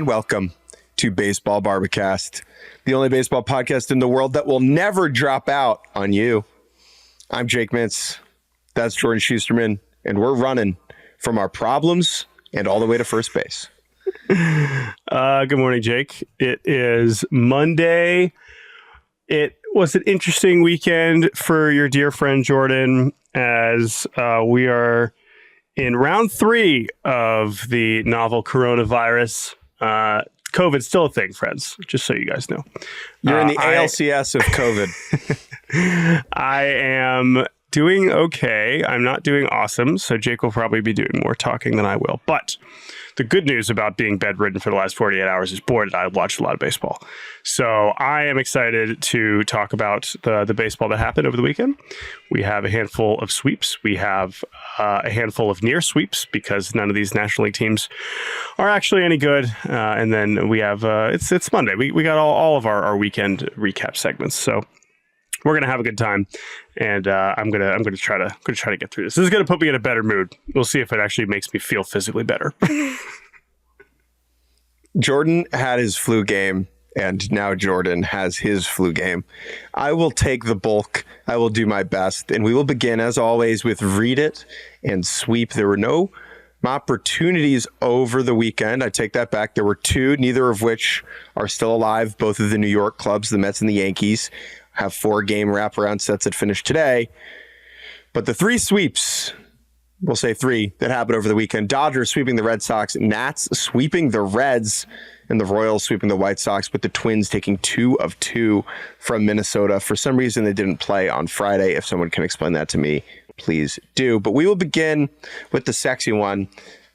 and welcome to Baseball Barbacast, the only baseball podcast in the world that will never drop out on you. I'm Jake Mintz, that's Jordan Shusterman, and we're running from our problems and all the way to first base. Good morning, Jake. It is Monday. It was an interesting weekend for your dear friend Jordan, as we are in round 3 of the novel coronavirus. COVID's still a thing, friends, just so you guys know. You're in the ALCS of COVID. I am doing okay. I'm not doing awesome, so Jake will probably be doing more talking than I will. But the good news about being bedridden for the last 48 hours is, boy, did I watch a lot of baseball. So I am excited to talk about the baseball that happened over the weekend. We have a handful of sweeps. We have a handful of near sweeps because none of these National League teams are actually any good. And then we have it's Monday. We got all of our weekend recap segments. So we're gonna have a good time, and I'm gonna try to get through this. This is gonna put me in a better mood. We'll see if it actually makes me feel physically better. Jordan had his flu game, and now Jordan has his flu game. I will take the bulk. I will do my best, and we will begin, as always, with read it and sweep. There were no opportunities over the weekend. I take that back. There were 2, neither of which are still alive. Both of the New York clubs, the Mets and the Yankees, have 4-game wraparound sets that finished today. But the 3 sweeps, we'll say 3, that happened over the weekend: Dodgers sweeping the Red Sox, Nats sweeping the Reds, and the Royals sweeping the White Sox, with the Twins taking 2 of 2 from Minnesota. For some reason, they didn't play on Friday. If someone can explain that to me, please do. But we will begin with the sexy one: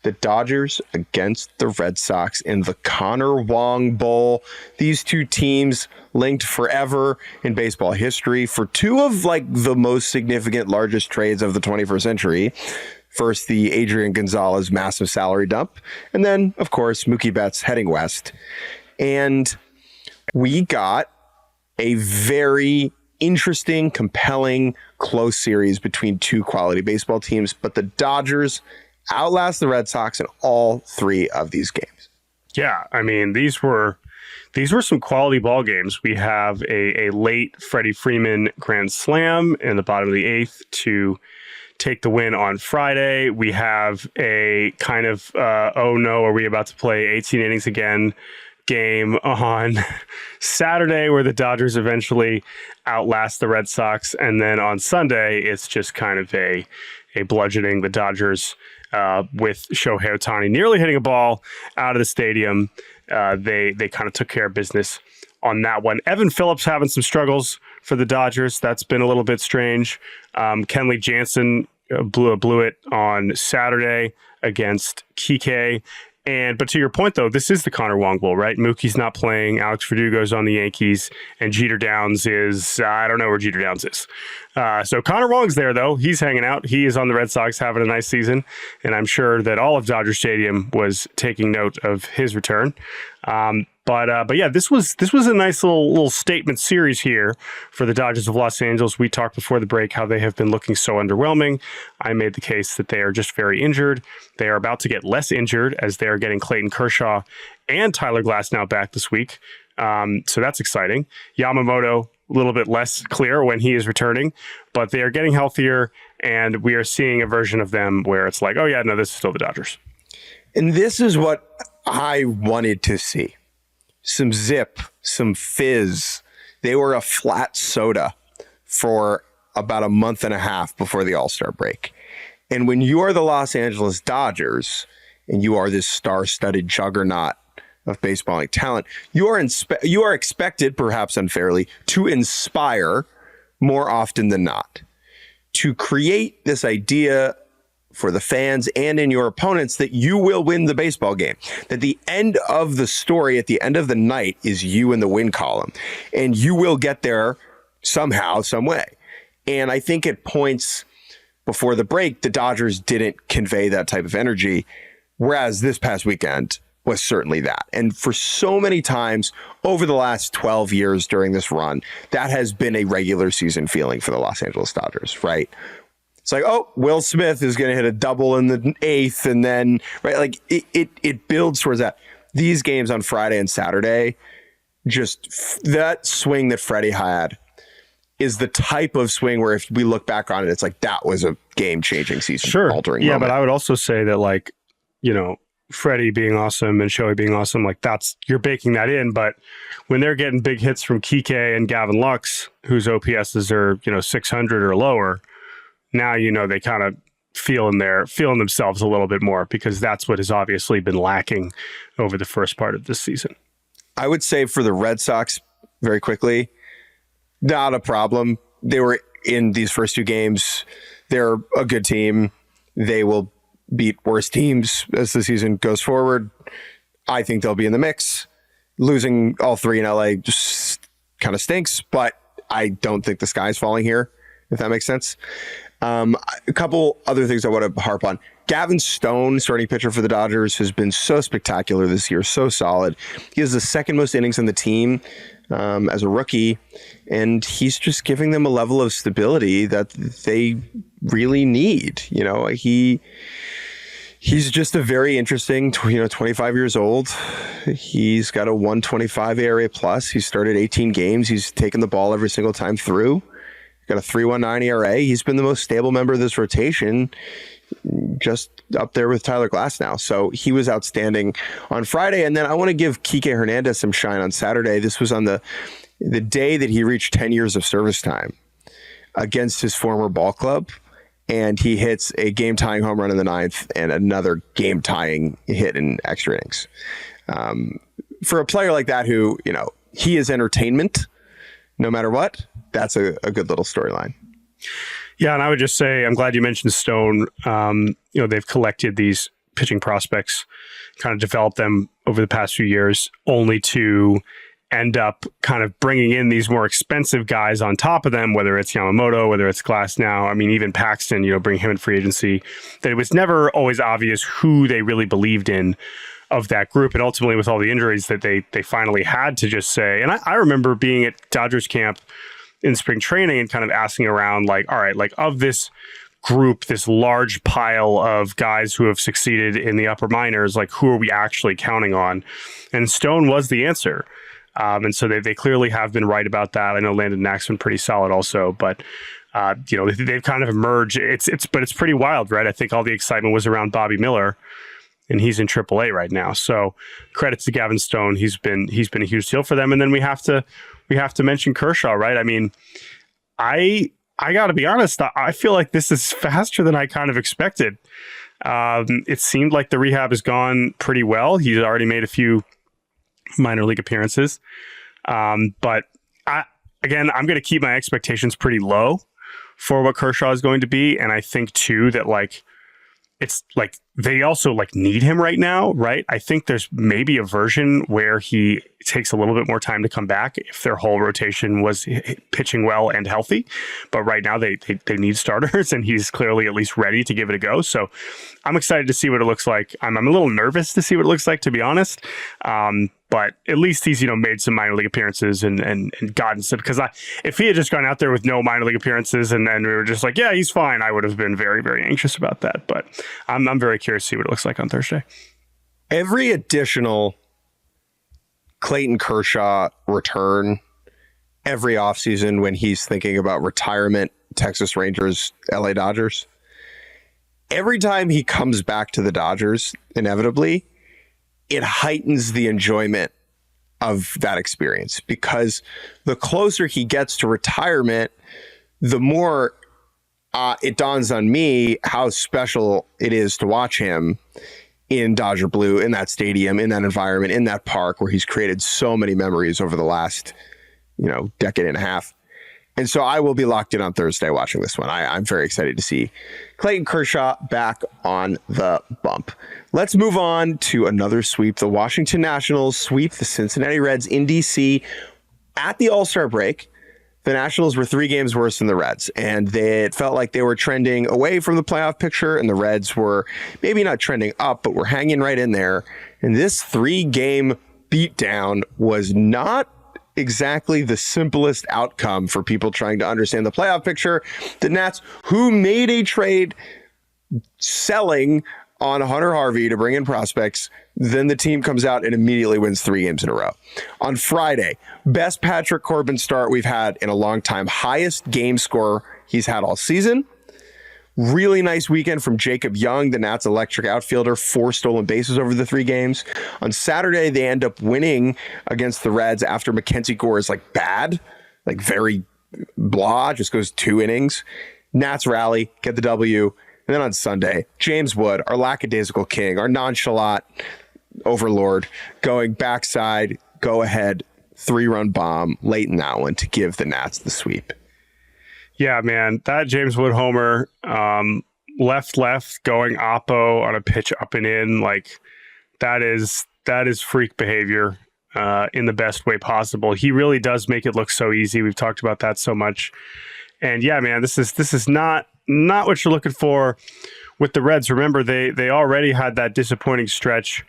the Dodgers against the Red Sox in the Connor Wong Bowl. These 2 teams linked forever in baseball history for 2 of the most significant, largest trades of the 21st century. First, the Adrian Gonzalez massive salary dump, and then, of course, Mookie Betts heading west. And we got a very interesting, compelling, close series between 2 quality baseball teams, but the Dodgers outlast the Red Sox in all 3 of these games. Yeah, I mean, these were some quality ball games. We have a late Freddie Freeman grand slam in the bottom of the 8th to take the win on Friday. We have a kind of, oh no, are we about to play 18 innings again game on Saturday, where the Dodgers eventually outlast the Red Sox. And then on Sunday, it's just kind of a bludgeoning. The Dodgers, with Shohei Ohtani nearly hitting a ball out of the stadium, they kind of took care of business on that one. Evan Phillips having some struggles for the Dodgers. That's been a little bit strange. Kenley Jansen blew it on Saturday against Kike. But to your point, though, this is the Connor Wong Bowl, right? Mookie's not playing. Alex Verdugo's on the Yankees, and Jeter Downs is, I don't know where Jeter Downs is. So Connor Wong's there, though. He's hanging out. He is on the Red Sox, having a nice season, and I'm sure that all of Dodger Stadium was taking note of his return. But yeah, this was a nice little statement series here for the Dodgers of Los Angeles. We talked before the break how they have been looking so underwhelming. I made the case that they are just very injured. They are about to get less injured as they are getting Clayton Kershaw and Tyler Glasnow back this week. So that's exciting. Yamamoto, a little bit less clear when he is returning, but they are getting healthier, and we are seeing a version of them where it's like, oh yeah, no, this is still the Dodgers. And this is what I wanted to see. Some zip, some fizz. They were a flat soda for about a month and a half before the All-Star break. And when you are the Los Angeles Dodgers and you are this star-studded juggernaut of baseball talent, you are expected, perhaps unfairly, to inspire more often than not, to create this idea for the fans and in your opponents that you will win the baseball game, that the end of the story at the end of the night is you in the win column, and you will get there somehow, some way. And I think at points before the break, the Dodgers didn't convey that type of energy, whereas this past weekend was certainly that. And for so many times over the last 12 years during this run, that has been a regular season feeling for the Los Angeles Dodgers, right? It's like, oh, Will Smith is going to hit a double in the 8th, and then, right, like it builds towards that. these games on Friday and Saturday, that swing that Freddie had is the type of swing where if we look back on it, it's like that was a game-changing season-altering moment. But I would also say that, like, you know, Freddie being awesome and Chourio being awesome, like you're baking that in. But when they're getting big hits from Kike and Gavin Lux, whose OPSs are, you know, 600 or lower, now, you know, they kind of feeling themselves a little bit more, because that's what has obviously been lacking over the first part of this season. I would say for the Red Sox, very quickly, not a problem. They were in these first two games. They're a good team. They will beat worse teams as the season goes forward. I think they'll be in the mix. Losing all three in LA just kind of stinks, but I don't think the sky's falling here, if that makes sense. A couple other things I want to harp on. Gavin Stone, starting pitcher for the Dodgers, has been so spectacular this year, so solid. He has the second most innings on the team as a rookie, and he's just giving them a level of stability that they really need. You know, he's just a very interesting, 25 years old. He's got a 125 ERA plus. He started 18 games. He's taken the ball every single time through. Got a 3.19 ERA. He's been the most stable member of this rotation, just up there with Tyler Glass now. So he was outstanding on Friday. And then I want to give Kike Hernandez some shine on Saturday. This was on the day that he reached 10 years of service time against his former ball club. And he hits a game-tying home run in the ninth and another game-tying hit in extra innings. For a player like that who, you know, he is entertainment no matter what, that's a good little storyline. Yeah, and I would just say, I'm glad you mentioned Stone. They've collected these pitching prospects, kind of developed them over the past few years, only to end up kind of bringing in these more expensive guys on top of them, whether it's Yamamoto, whether it's Glass now. I mean, even Paxton, bring him in free agency. That it was never always obvious who they really believed in of that group. And ultimately, with all the injuries that they finally had to just say, and I remember being at Dodgers camp in spring training and kind of asking around, like, all right, like of this group, this large pile of guys who have succeeded in the upper minors, like who are we actually counting on? And Stone was the answer. And so they clearly have been right about that. I know Landon Knack's been pretty solid also, but they've kind of emerged. It's pretty wild, right? I think all the excitement was around Bobby Miller, and he's in AAA right now. So credit to Gavin Stone. He's been a huge deal for them. And then we have to mention Kershaw, right? I mean, I got to be honest. I feel like this is faster than I kind of expected. It seemed like the rehab has gone pretty well. He's already made a few minor league appearances. But I'm going to keep my expectations pretty low for what Kershaw is going to be. And I think too that it's like they also need him right now, right? I think there's maybe a version where he takes a little bit more time to come back if their whole rotation was pitching well and healthy. But right now they need starters, and he's clearly at least ready to give it a go. So I'm excited to see what it looks like. I'm a little nervous to see what it looks like, to be honest. But at least he's, made some minor league appearances and gotten some, because if he had just gone out there with no minor league appearances and we were just like, yeah, he's fine, I would have been very, very anxious about that. But I'm very curious to see what it looks like on Thursday. Every additional Clayton Kershaw return every offseason when he's thinking about retirement, Texas Rangers, LA Dodgers, every time he comes back to the Dodgers, inevitably, it heightens the enjoyment of that experience, because the closer he gets to retirement, the more it dawns on me how special it is to watch him in Dodger Blue, in that stadium, in that environment, in that park where he's created so many memories over the last, decade and a half. And so I will be locked in on Thursday watching this one. I'm very excited to see Clayton Kershaw back on the bump. Let's move on to another sweep. The Washington Nationals sweep the Cincinnati Reds in DC at the All-Star break. The Nationals were 3 games worse than the Reds, and it felt like they were trending away from the playoff picture, and the Reds were maybe not trending up, but were hanging right in there. And this 3-game beatdown was not exactly the simplest outcome for people trying to understand the playoff picture. The Nats, who made a trade selling on Hunter Harvey to bring in prospects. Then the team comes out and immediately wins 3 games in a row. On Friday, best Patrick Corbin start we've had in a long time. Highest game score he's had all season. Really nice weekend from Jacob Young, the Nats electric outfielder, 4 stolen bases over the 3 games. On Saturday, they end up winning against the Reds after Mackenzie Gore is bad, very blah, just goes 2 innings. Nats rally, get the W. And then on Sunday, James Wood, our lackadaisical king, our nonchalant overlord, going backside, go ahead, 3-run bomb late in that one to give the Nats the sweep. Yeah, man, that James Wood homer, left, going oppo on a pitch up and in, that is freak behavior in the best way possible. He really does make it look so easy. We've talked about that so much. And yeah, man, this is not what you're looking for with the Reds. Remember, they already had that disappointing stretch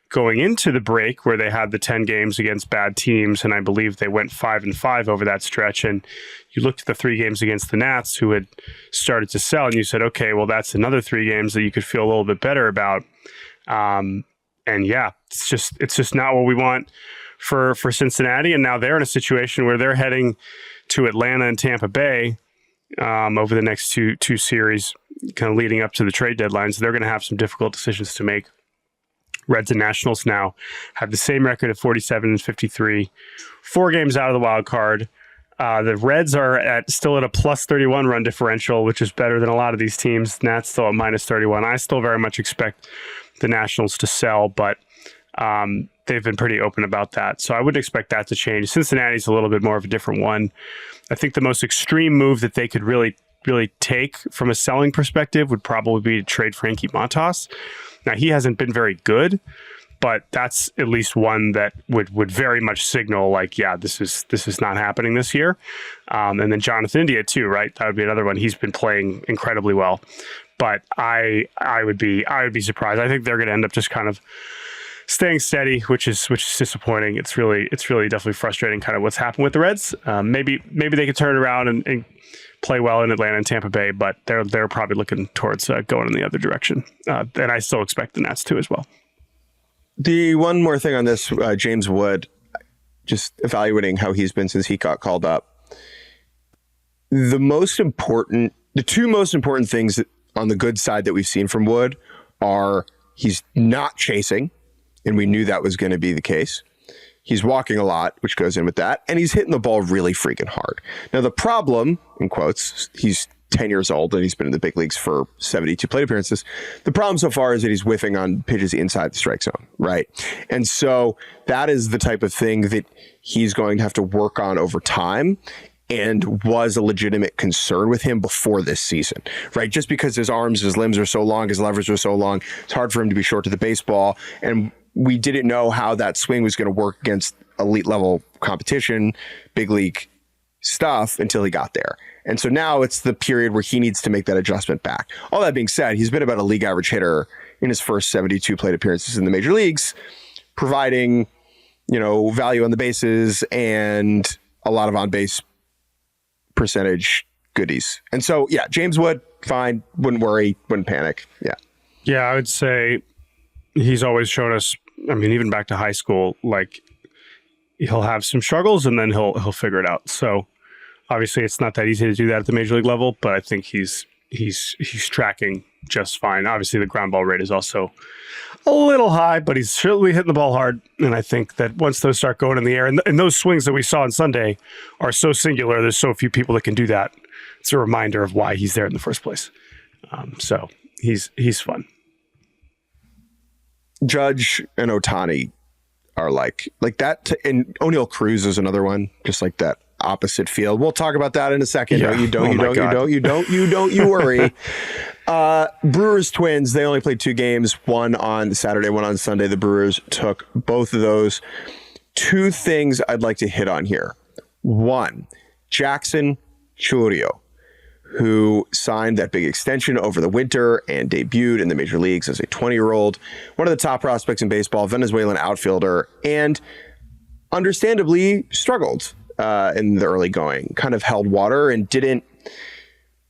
going into the break where they had the 10 games against bad teams, and I believe they went 5-5 over that stretch. And you looked at the 3 games against the Nats, who had started to sell, and you said, okay, well, that's another 3 games that you could feel a little bit better about. And yeah, it's just not what we want for Cincinnati. And now they're in a situation where they're heading to Atlanta and Tampa Bay over the next two series, kind of leading up to the trade deadline. So they're going to have some difficult decisions to make. Reds and Nationals now have the same record of 47-53, 4 games out of the wild card. The Reds are still at a plus 31 run differential, which is better than a lot of these teams. Nats still at minus 31. I still very much expect the Nationals to sell, but they've been pretty open about that. So I wouldn't expect that to change. Cincinnati's a little bit more of a different one. I think the most extreme move that they could really take from a selling perspective would probably be to trade Frankie Montas. Now, he hasn't been very good, but that's at least one that would very much signal this is not happening this year. And then Jonathan India too, right? That would be another one. He's been playing incredibly well, but I would be surprised. I think they're going to end up just kind of staying steady, which is disappointing. It's really definitely frustrating kind of what's happened with the Reds. Maybe they could turn it around and play well in Atlanta and Tampa Bay, but they're probably looking towards going in the other direction. And I still expect the Nats to as well. The one more thing on this, James Wood, just evaluating how he's been since he got called up. The two most important things on the good side that we've seen from Wood are he's not chasing, and we knew that was going to be the case. He's walking a lot, which goes in with that, and he's hitting the ball really freaking hard. Now, the problem, in quotes, he's 10 years old and he's been in the big leagues for 72 plate appearances. The problem so far is that he's whiffing on pitches inside the strike zone, right? And so that is the type of thing that he's going to have to work on over time, and was a legitimate concern with him before this season, right? Just because his arms, his limbs are so long, his levers are so long, it's hard for him to be short to the baseball. And we didn't know how that swing was going to work against elite level competition, big league stuff until he got there. And so now it's the period where he needs to make that adjustment back. All that being said, he's been about a league average hitter in his first 72 plate appearances in the major leagues, providing, value on the bases and a lot of on base percentage goodies. And so, yeah, James Wood, fine. Wouldn't worry. Wouldn't panic. Yeah. Yeah, I would say he's always shown us, even back to high school, he'll have some struggles and then he'll figure it out. So obviously it's not that easy to do that at the major league level, but I think he's tracking just fine. Obviously the ground ball rate is also a little high, but he's certainly hitting the ball hard. And I think that once those start going in the air, and those swings that we saw on Sunday are so singular, there's so few people that can do that. It's a reminder of why he's there in the first place. So he's fun. Judge and Ohtani are like that, and O'Neal Cruz is another one, just like that opposite field. We'll talk about that in a second. Yeah. You worry. Brewers Twins, they only played 2 games, one on Saturday, one on Sunday. The Brewers took both of those. 2 things I'd like to hit on here. 1, Jackson Chourio, who signed that big extension over the winter and debuted in the major leagues as a 20-year-old, one of the top prospects in baseball, Venezuelan outfielder, and understandably struggled in the early going, kind of held water and didn't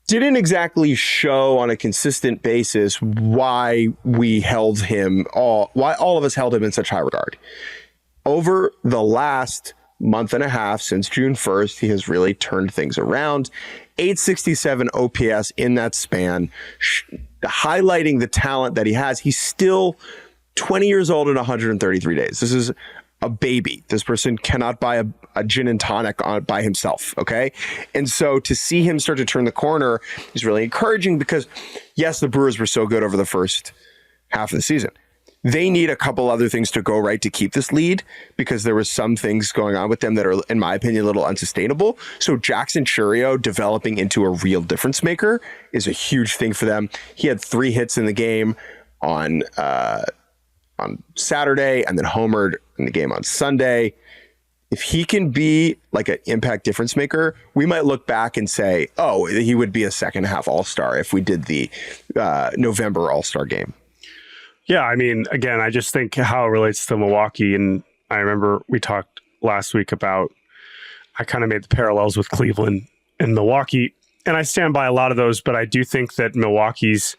didn't exactly show on a consistent basis why we held him why all of us held him in such high regard. Over the last month and a half since June 1st, he has really turned things around. 867 OPS in that span, highlighting the talent that he has. He's still 20 years old in 133 days. This is a baby. This person cannot buy a gin and tonic by himself, okay? And so to see him start to turn the corner is really encouraging because, yes, the Brewers were so good over the first half of the season. They need a couple other things to go right to keep this lead because there was some things going on with them that are, in my opinion, a little unsustainable. So Jackson Chourio developing into a real difference maker is a huge thing for them. He had 3 hits in the game on Saturday and then homered in the game on Sunday. If he can be like an impact difference maker, we might look back and say, oh, he would be a second half All-Star if we did the November All-Star game. Yeah, I mean, again, I just think how it relates to Milwaukee. And I remember we talked last week about, I kind of made the parallels with Cleveland and Milwaukee. And I stand by a lot of those, but I do think that Milwaukee's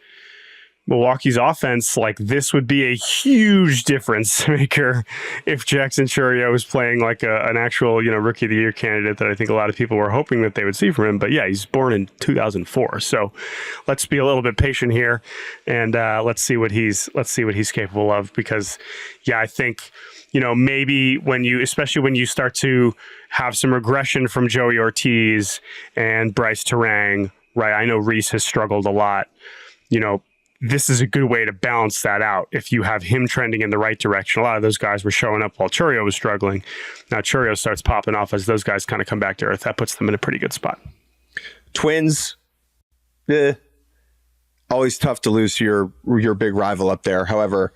offense, like this would be a huge difference maker if Jackson Chourio was playing like an actual, rookie of the year candidate that I think a lot of people were hoping that they would see from him. But yeah, he's born in 2004. So let's be a little bit patient here and let's see what he's capable of, because yeah, I think, maybe especially when you start to have some regression from Joey Ortiz and Bryce Terang, right? I know Reese has struggled a lot, this is a good way to balance that out. If you have him trending in the right direction, a lot of those guys were showing up while Chourio was struggling. Now Chourio starts popping off as those guys kind of come back to earth. That puts them in a pretty good spot. Twins, always tough to lose to your big rival up there. However,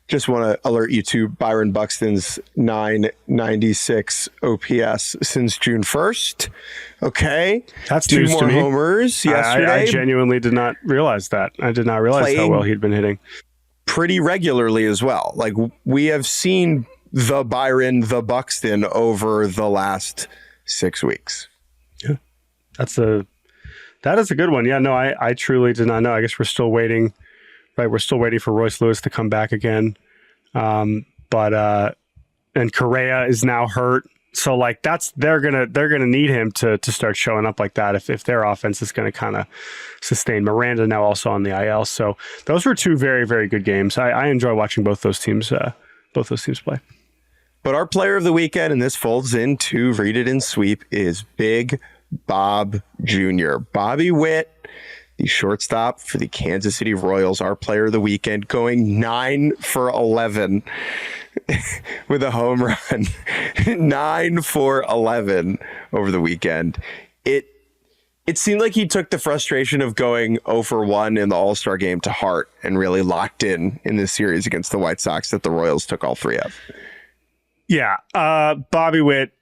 just want to alert you to Byron Buxton's 996 OPS since June 1st. Okay. That's 2 news more to me. homers yesterday. I genuinely did not realize that. I did not realize how well he'd been hitting. Pretty regularly as well. Like we have seen the Byron, the Buxton over the last 6 weeks. Yeah. That is a good one. Yeah, no, I truly did not know. I guess we're still waiting. Right, we're still waiting for Royce Lewis to come back again, and Correa is now hurt. So like they're gonna need him to start showing up like that if their offense is going to kind of sustain. Miranda now also on the IL. So those were 2 very, very good games. I enjoy watching both those teams play. But our player of the weekend, and this folds into Read It and Sweep, is Big Bob Jr. Bobby Witt, the shortstop for the Kansas City Royals, our player of the weekend, going 9 for 11 with a home run. 9 for 11 over the weekend. It seemed like he took the frustration of going 0 for 1 in the All-Star game to heart and really locked in this series against the White Sox that the Royals took all 3 of. Yeah. Bobby Witt,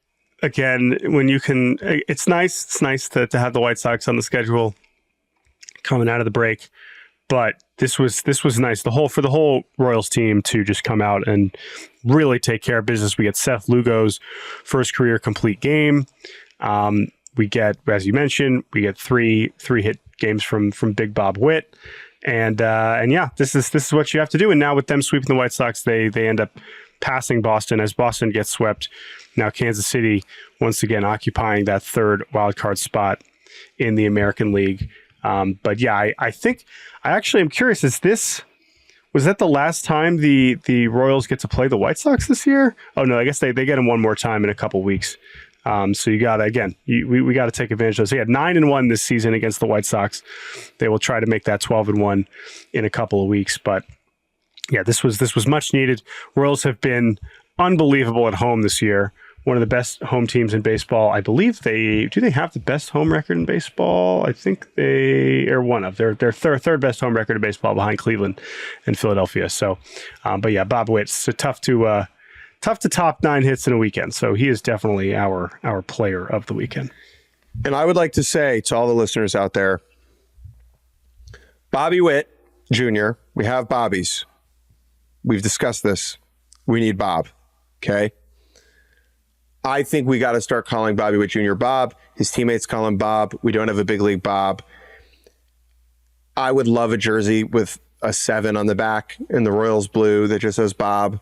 again, when you can, it's nice to have the White Sox on the schedule coming out of the break, but this was nice. For the whole Royals team to just come out and really take care of business. We get Seth Lugo's first career complete game. We get, as you mentioned, we get three hit games from Big Bob Witt, and yeah, this is what you have to do. And now with them sweeping the White Sox, they end up passing Boston as Boston gets swept. Now Kansas City once again occupying that 3rd wild card spot in the American League. But yeah, I think I actually am curious. Was that the last time the Royals get to play the White Sox this year? Oh no, I guess they get them one more time in a couple weeks. So you got to, again, we got to take advantage of this. They had 9-1 this season against the White Sox. They will try to make that 12-1 in a couple of weeks. But yeah, this was much needed. Royals have been unbelievable at home this year. One of the best home teams in baseball. I believe they have the best home record in baseball. I think they are one of their third best home record in baseball behind Cleveland and Philadelphia. So, but yeah, Bob Witt's tough to top 9 hits in a weekend. So he is definitely our player of the weekend. And I would like to say to all the listeners out there, Bobby Witt Jr., we have Bobbies. We've discussed this. We need Bob. Okay. I think we got to start calling Bobby Witt Jr. Bob. His teammates call him Bob. We don't have a big league Bob. I would love a jersey with a 7 on the back in the Royals blue that just says Bob.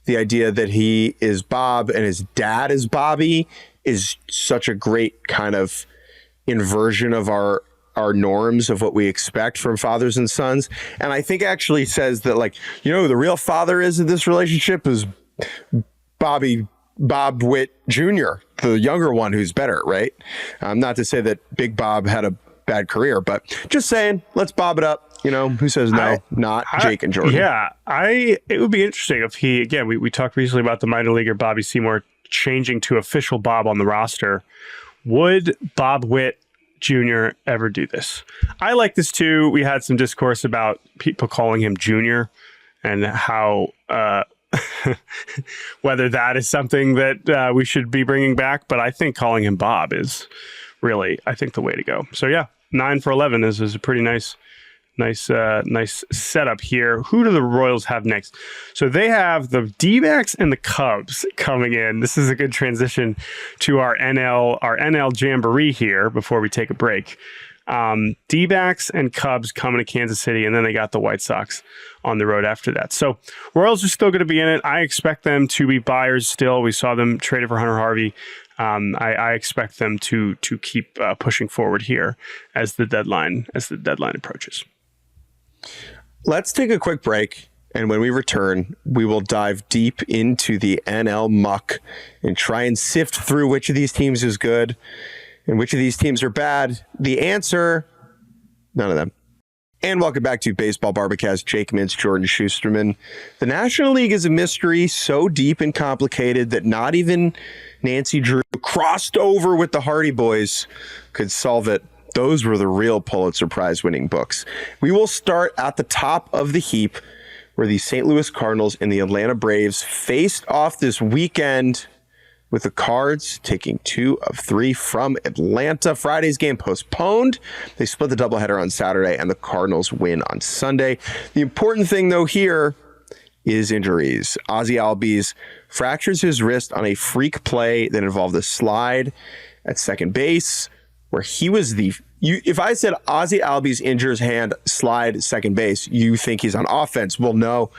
The idea that he is Bob and his dad is Bobby is such a great kind of inversion of our norms of what we expect from fathers and sons. And I think actually says that, like, who the real father is in this relationship is Bob Witt Jr., the younger one who's better, right? Not to say that Big Bob had a bad career, but just saying, let's bob it up. Who says no? Not Jake and Jordan. Yeah, it would be interesting if he, again, we talked recently about the minor leaguer Bobby Seymour changing to official Bob on the roster. Would Bob Witt Jr. ever do this? I like this too. We had some discourse about people calling him Junior and how whether that is something that we should be bringing back. But I think calling him Bob is really, I think, the way to go. So yeah, 9 for 11 is a pretty nice setup here. Who do the Royals have next? So they have the D-backs and the Cubs coming in. This is a good transition to our NL jamboree here before we take a break. D-backs and Cubs coming to Kansas City, and then they got the White Sox on the road after that. So Royals are still going to be in it. I expect them to be buyers still. We saw them traded for Hunter Harvey. I expect them to keep pushing forward here as the deadline approaches. Let's take a quick break, and when we return, we will dive deep into the NL muck and try and sift through which of these teams is good and which of these teams are bad. The answer, none of them. And welcome back to Baseball Barbacast. Jake Mintz, Jordan Shusterman. The National League is a mystery so deep and complicated that not even Nancy Drew, crossed over with the Hardy Boys, could solve it. Those were the real Pulitzer Prize winning books. We will start at the top of the heap, where the St. Louis Cardinals and the Atlanta Braves faced off this weekend, with the Cards taking 2 of 3 from Atlanta. Friday's game postponed. They split the doubleheader on Saturday, and the Cardinals win on Sunday. The important thing, though, here is injuries. Ozzie Albies fractures his wrist on a freak play that involved a slide at second base, where he was if I said Ozzie Albies injures hand, slide, second base, you think he's on offense. Well, no.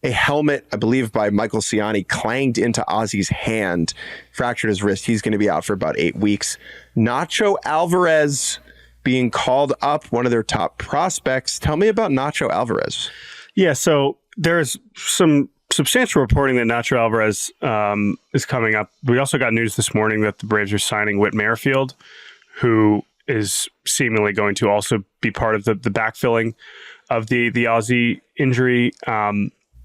A helmet, I believe, by Michael Ciani clanged into Ozzie's hand, fractured his wrist. He's going to be out for about 8 weeks. Nacho Alvarez being called up, one of their top prospects. Tell me about Nacho Alvarez. Yeah, so there's some substantial reporting that Nacho Alvarez is coming up. We also got news this morning that the Braves are signing Whit Merrifield, who is seemingly going to also be part of the backfilling of the Ozzie injury.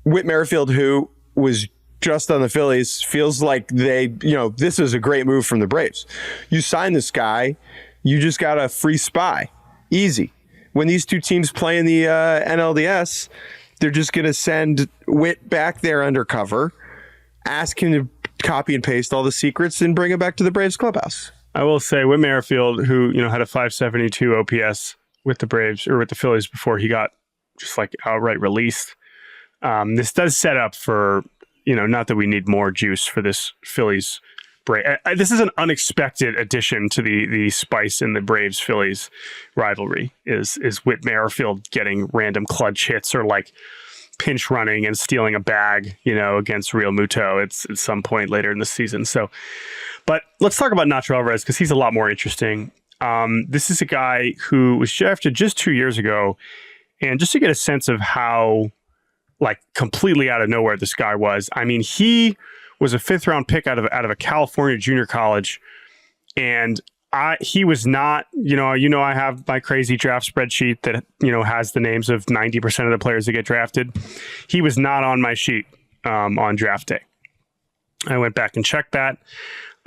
Whit Merrifield, who was just on the Phillies, feels like this is a great move from the Braves. You sign this guy, you just got a free spy. Easy. When these two teams play in the NLDS, they're just going to send Whit back there undercover, ask him to copy and paste all the secrets, and bring him back to the Braves clubhouse. I will say Whit Merrifield, who had a 572 OPS with the Braves or with the Phillies before he got just like outright released. This does set up for, not that we need more juice for this Phillies Brave. This is an unexpected addition to the spice in the Braves Phillies rivalry. Is Whit Merrifield getting random clutch hits or like pinch running and stealing a bag, against Real Muto? It's at some point later in the season. So, but let's talk about Nacho Alvarez because he's a lot more interesting. This is a guy who was drafted just 2 years ago, and just to get a sense of how completely out of nowhere this guy was. I mean, he was a 5th round pick out of a California junior college, and he was not, I have my crazy draft spreadsheet that, has the names of 90% of the players that get drafted. He was not on my sheet on draft day. I went back and checked that.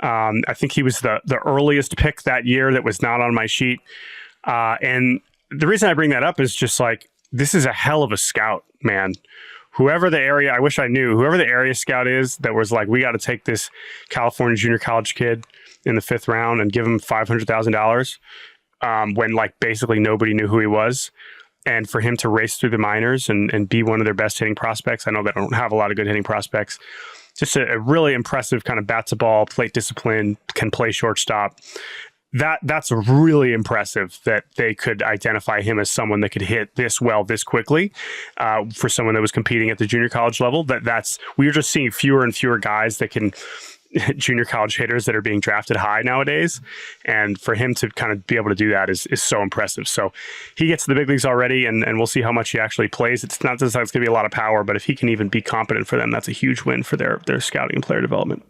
I think he was the earliest pick that year that was not on my sheet. And the reason I bring that up is just this is a hell of a scout, man. Whoever the area scout is that was we got to take this California junior college kid in the 5th round and give him $500,000 when basically nobody knew who he was. And for him to race through the minors and be one of their best hitting prospects. I know they don't have a lot of good hitting prospects. Just a really impressive kind of bat to ball, plate discipline, can play shortstop. that's really impressive that they could identify him as someone that could hit this well this quickly for someone that was competing at the junior college level. We're just seeing fewer and fewer guys that can junior college hitters that are being drafted high nowadays. And for him to kind of be able to do that is so impressive. So he gets to the big leagues already, and we'll see how much he actually plays. It's not just like it's going to be a lot of power, but if he can even be competent for them, that's a huge win for their scouting and player development.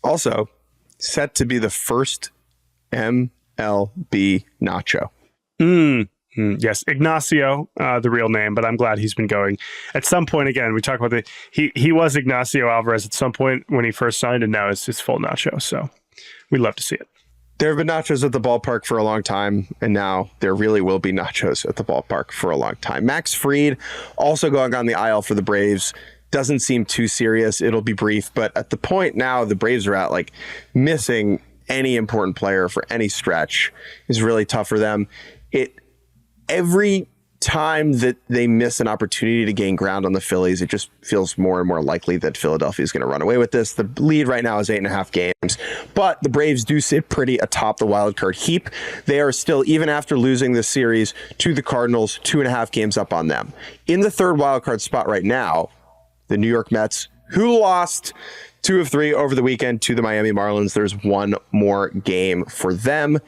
Also, set to be the first MLB Nacho. Yes, Ignacio, the real name, but I'm glad he's been going. At some point, again, we talk about he was Ignacio Alvarez at some point when he first signed, and now it's full Nacho. So we'd love to see it. There have been nachos at the ballpark for a long time, and now there really will be nachos at the ballpark for a long time. Max Fried also going on the IL for the Braves. Doesn't seem too serious. It'll be brief, but at the point now the Braves are at, like, missing any important player for any stretch is really tough for them. Every time that they miss an opportunity to gain ground on the Phillies, it just feels more and more likely that Philadelphia is going to run away with this. The lead right now is 8.5 games, but the Braves do sit pretty atop the wild card heap. They are still, even after losing this series to the Cardinals, 2.5 games up on them. In the third wild card spot right now, the New York Mets, who lost 2 of 3 over the weekend to the Miami Marlins. There's one more game for them.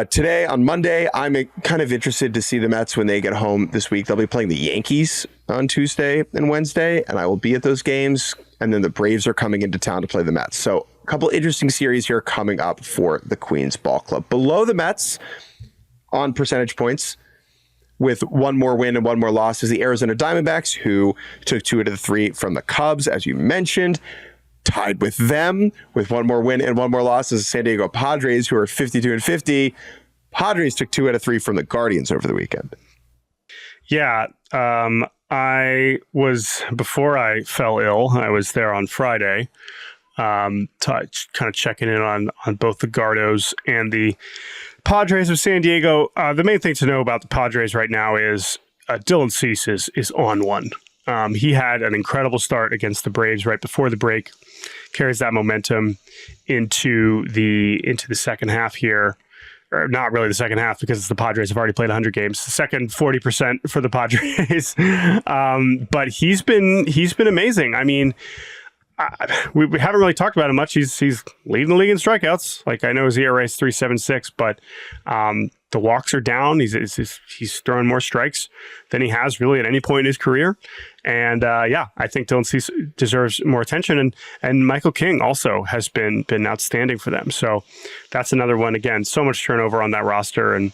Today, on Monday, I'm kind of interested to see the Mets when they get home this week. They'll be playing the Yankees on Tuesday and Wednesday, and I will be at those games. And then the Braves are coming into town to play the Mets. So a couple interesting series here coming up for the Queens Ball Club. Below the Mets on percentage points, with one more win and one more loss, is the Arizona Diamondbacks, who took 2 out of the 3 from the Cubs, as you mentioned. Tied with them with one more win and one more loss is the San Diego Padres, who are 52-50. Padres took 2 out of 3 from the Guardians over the weekend. Yeah, before I fell ill, I was there on Friday, kind of checking in on both the Gardos and the Padres of San Diego. The main thing to know about the Padres right now is Dylan Cease is on one. He had an incredible start against the Braves right before the break, carries that momentum into the second half here. Or not really the second half, because the Padres have already played 100 games. The second 40% for the Padres. But he's been amazing. I mean, we haven't really talked about him much. He's leading the league in strikeouts. Like, I know his ERA is 3.76, but the walks are down. He's throwing more strikes than he has really at any point in his career. And I think Dylan Cease deserves more attention. And Michael King also has been outstanding for them. So that's another one. Again, so much turnover on that roster, and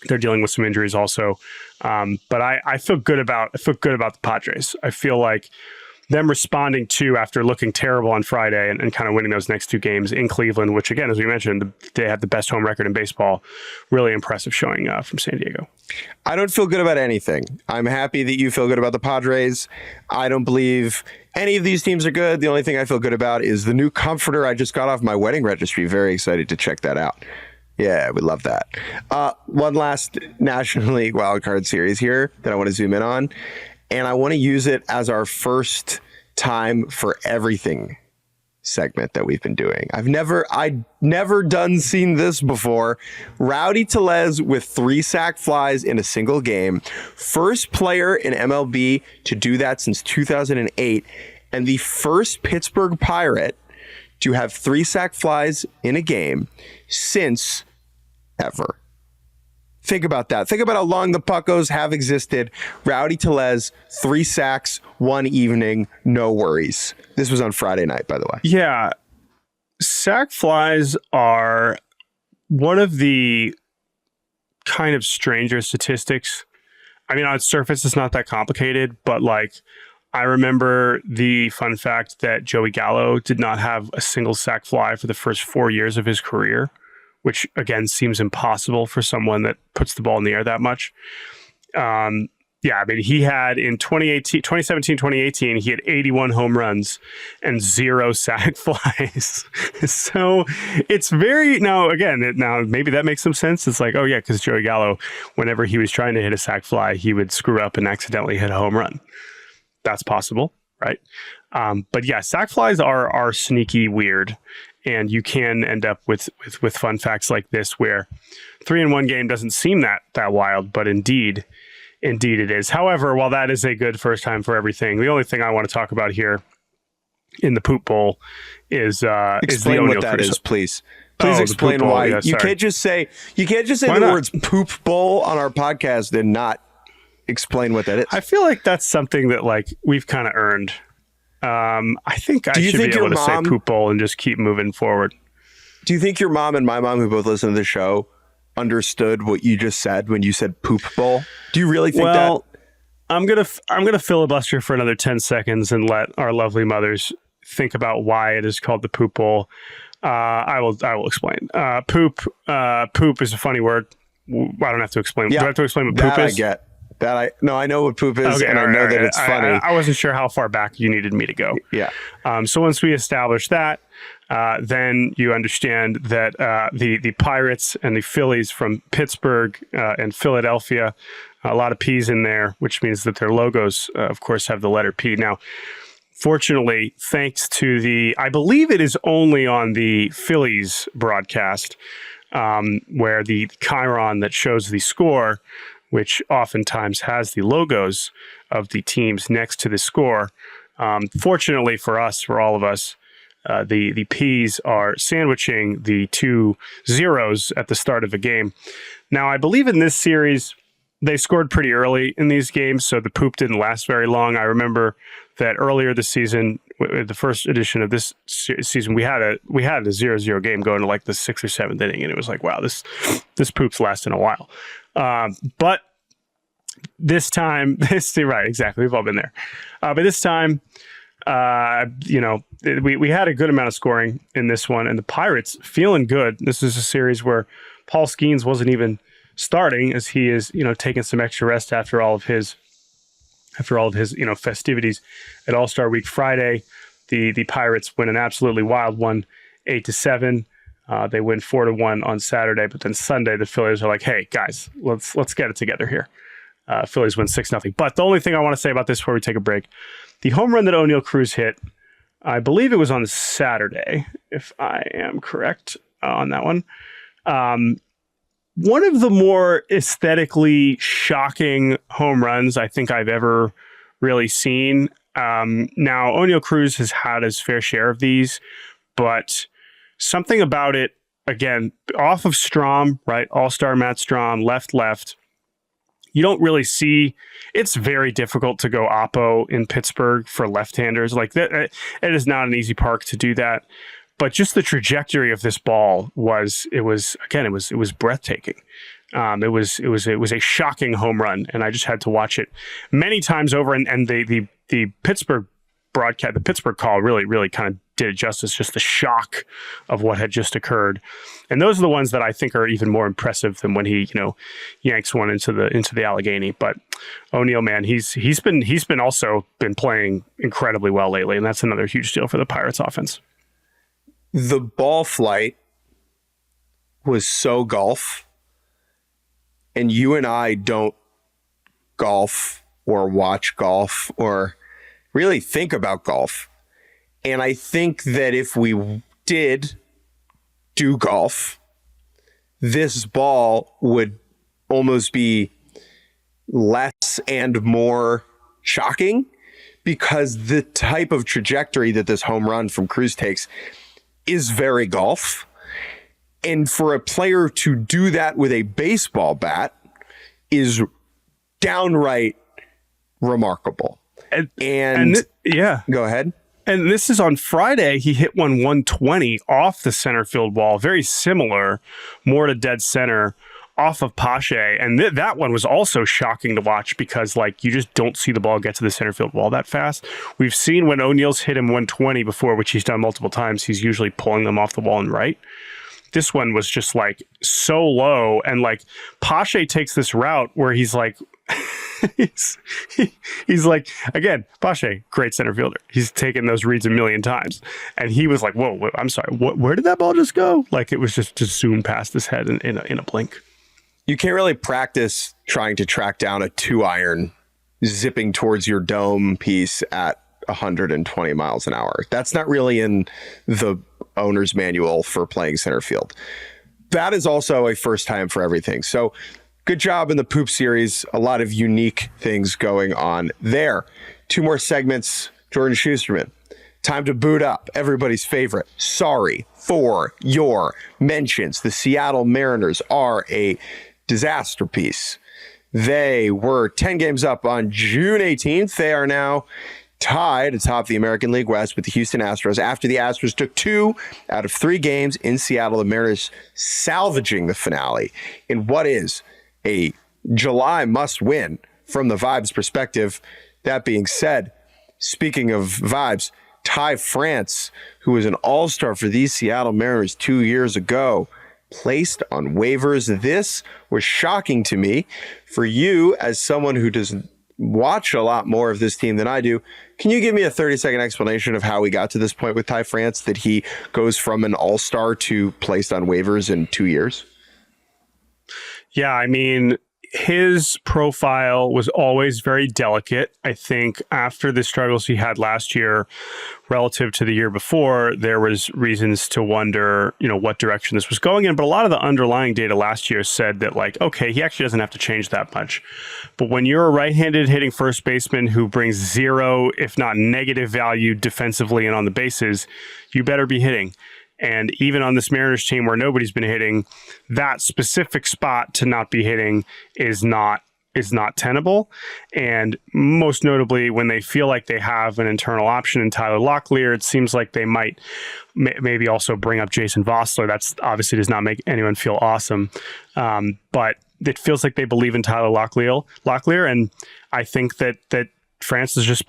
they're dealing with some injuries also. But I feel good about the Padres. I feel like them responding to, after looking terrible on Friday and kind of winning those next 2 games in Cleveland, which, again, as we mentioned, they have the best home record in baseball. Really impressive showing from San Diego. I don't feel good about anything. I'm happy that you feel good about the Padres. I don't believe any of these teams are good. The only thing I feel good about is the new comforter I just got off my wedding registry. Very excited to check that out. Yeah, I would love that. One last National League wildcard series here that I want to zoom in on. And I want to use it as our first time for everything segment that we've been doing. I'd never seen this before. Rowdy Tellez with 3 sac flies in a single game. First player in MLB to do that since 2008. And the first Pittsburgh Pirate to have 3 sac flies in a game since ever. Think about that. Think about how long the Puckos have existed. Rowdy Tellez, 3 sacks, 1 evening, no worries. This was on Friday night, by the way. Yeah. Sack flies are one of the kind of stranger statistics. I mean, on its surface, it's not that complicated, but like, I remember the fun fact that Joey Gallo did not have a single sack fly for the first 4 years of his career, which, again, seems impossible for someone that puts the ball in the air that much. I mean, he had in 2017, 2018, he had 81 home runs and 0 sack flies. So it's very, now maybe that makes some sense. It's like, oh yeah, because Joey Gallo, whenever he was trying to hit a sack fly, he would screw up and accidentally hit a home run. That's possible, right? But yeah, sack flies are sneaky weird. And you can end up with fun facts like this, where 3-in-1 game doesn't seem that wild, but indeed it is. However, while that is a good first time for everything, the only thing I want to talk about here in the Poop Bowl is explain the what that Cruz. is, please. Please explain why. Yeah, you can't just say the words Poop Bowl on our podcast and not explain what that is. I feel like that's something that like we've kind of earned. I think I should be able to say Poop Bowl and just keep moving forward. Do you think your mom and my mom, who both listen to the show, understood what you just said when you said Poop Bowl? Do you really think that? I'm gonna filibuster for another 10 seconds and let our lovely mothers think about why it is called the Poop Bowl. I will explain. Poop is a funny word. I don't have to explain. Yeah, do I have to explain what poop is? I get. I know what poop is, and I know that it's funny. I wasn't sure how far back you needed me to go. Yeah. So once we establish that, then you understand that the Pirates and the Phillies from Pittsburgh and Philadelphia, a lot of P's in there, which means that their logos, of course, have the letter P. Now, fortunately, thanks to I believe it is only on the Phillies broadcast, where the chyron that shows the score, which oftentimes has the logos of the teams next to the score. Fortunately for us, for all of us, the P's are sandwiching the 2 zeros at the start of a game. Now, I believe in this series, they scored pretty early in these games, so the poop didn't last very long. I remember that earlier this season, the first edition of this season, we had a 0-0 game going to like the 6th or 7th inning, and it was like, wow, this poop's lasting a while. But this time, right, exactly, we've all been there. But this time, we had a good amount of scoring in this one, and the Pirates feeling good. This is a series where Paul Skeens wasn't even starting, as he is, taking some extra rest after all of his festivities at All-Star Week Friday. The Pirates win an absolutely wild one, 8-7. They win 4-1 on Saturday, but then Sunday the Phillies are like, "Hey guys, let's get it together here." Phillies win 6-0. But the only thing I want to say about this before we take a break, the home run that Oneil Cruz hit, I believe it was on Saturday, if I am correct on that one. One of the more aesthetically shocking home runs I think I've ever really seen. Now, Oneil Cruz has had his fair share of these, but something about it, again, off of Strom, right? All-star Matt Strom, left. You don't really see, it's very difficult to go oppo in Pittsburgh for left-handers. Like that, it is not an easy park to do that. But just the trajectory of this ball was breathtaking. It was a shocking home run, and I just had to watch it many times over. And the Pittsburgh broadcast, the Pittsburgh call really kind of did it justice, just the shock of what had just occurred. And those are the ones that I think are even more impressive than when he, yanks one into the Allegheny. But Oneil, man, he's been also been playing incredibly well lately, and that's another huge deal for the Pirates offense. The ball flight was so golf, and you and I don't golf or watch golf or really think about golf. And I think that if we did do golf, this ball would almost be less and more shocking, because the type of trajectory that this home run from Cruz takes is very golf. And for a player to do that with a baseball bat is downright remarkable. Yeah. Go ahead. And this is on Friday. He hit one 120 off the center field wall, very similar, more to dead center, off of Pache. And that one was also shocking to watch, because you just don't see the ball get to the center field wall that fast. We've seen when O'Neill's hit him 120 before, which he's done multiple times, he's usually pulling them off the wall and right. This one was just so low, and Pache takes this route where he's he's like, again, Pache, great center fielder. He's taken those reads a million times, and he was like, "Whoa, I'm sorry, where did that ball just go?" It was just zoomed past his head in a blink. You can't really practice trying to track down a 2-iron zipping towards your dome piece at 120 miles an hour. That's not really in the owner's manual for playing center field. That is also a first time for everything. So good job in the poop series. A lot of unique things going on there. 2 more segments. Jordan Shusterman. Time to boot up everybody's favorite. Sorry for your mentions. The Seattle Mariners are a disaster piece. They were 10 games up on June 18th. They are now tied atop the American League West with the Houston Astros after the Astros took 2 out of 3 games in Seattle. The Mariners salvaging the finale in what is a July must-win from the Vibes perspective. That being said, speaking of vibes, Ty France, who was an all-star for these Seattle Mariners 2 years ago, placed on waivers. This was shocking to me. For you, as someone who doesn't watch a lot more of this team than I do, can you give me a 30-second explanation of how we got to this point with Ty France, that he goes from an all-star to placed on waivers in 2 years? Yeah, I mean, his profile was always very delicate. I think after the struggles he had last year relative to the year before, there was reasons to wonder, what direction this was going in. But a lot of the underlying data last year said that, okay, he actually doesn't have to change that much. But when you're a right-handed hitting first baseman who brings 0, if not negative value defensively and on the bases, you better be hitting. And even on this Mariners team where nobody's been hitting, that specific spot to not be hitting is not tenable. And most notably, when they feel like they have an internal option in Tyler Locklear, it seems like they might maybe also bring up Jason Vossler. That's obviously does not make anyone feel awesome. But it feels like they believe in Tyler Locklear. And I think that France he's just